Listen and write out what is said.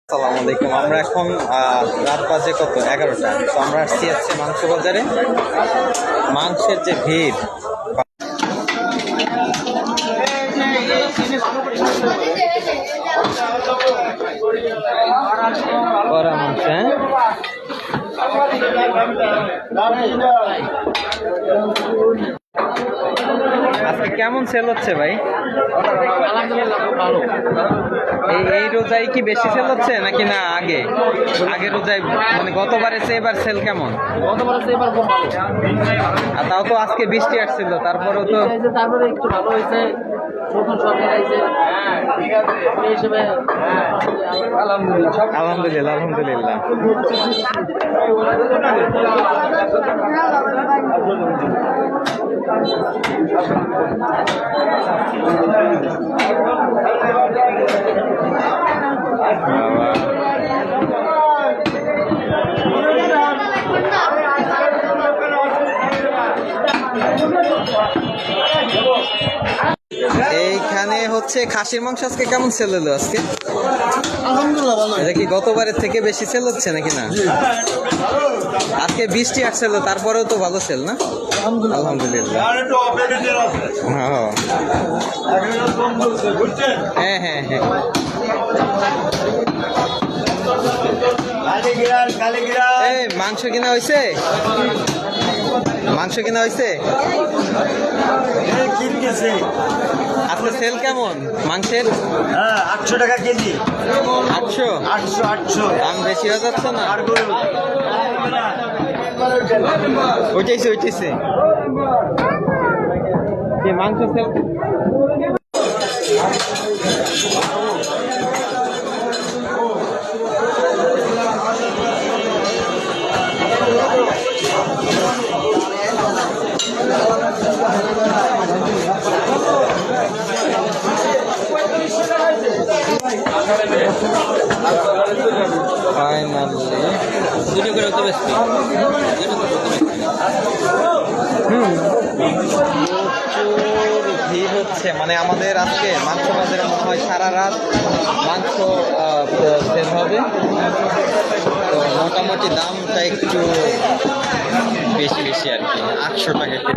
আসসালামু আলাইকুম। আমরা এখন রাত বাজে কত 11টা। তো আমরা আসছি হচ্ছে মাংস বাজারে। মাংসের যে ভিড়, করা মাংস, হ্যাঁ আজকে কেমন সেল হচ্ছে ভাই? এই রোজায় কি বেশি সেল হচ্ছে নাকি না আগে আগে রোজায়, মানে গতবারে চেয়ে এবার সেল কেমন? আর তাও তো আজকে বৃষ্টি আসছিল, তারপরেও তো তারপরে একটু ভালো হয়েছে। নতুন সরকার আইছে, এই হিসেবে আলহামদুলিল্লাহ আলহামদুলিল্লাহ। এইখানে হচ্ছে খাসির মাংস আজকে কেমন সেল হলো আজকে? আলহামদুলিল্লাহ ভালো। এটা কি গতবারের থেকে বেশি সেল হচ্ছে নাকি না? আজকে বৃষ্টি আসছিল, তারপরেও তো ভালো সেল না? আলহামদুলিল্লাহ। হ্যাঁ হ্যাঁ হ্যাঁ। এই মাংস কিনা হয়েছে? মাংস কিনা হয়েছে? আজকে সেল কেমন মাংসের? 800 টাকা কেজি। 800? 800 দাম বেশি হয়ে যাচ্ছে না? ওইটাইছে কি মাংস সেল? ভিড় হচ্ছে, মানে আমাদের আজকে মাংস বাজারে মনে হয় সারা রাত মাংস সেল হবে। তো মোটামুটি দামটা একটু বেশি আর কি, 800 টাকা কেজি।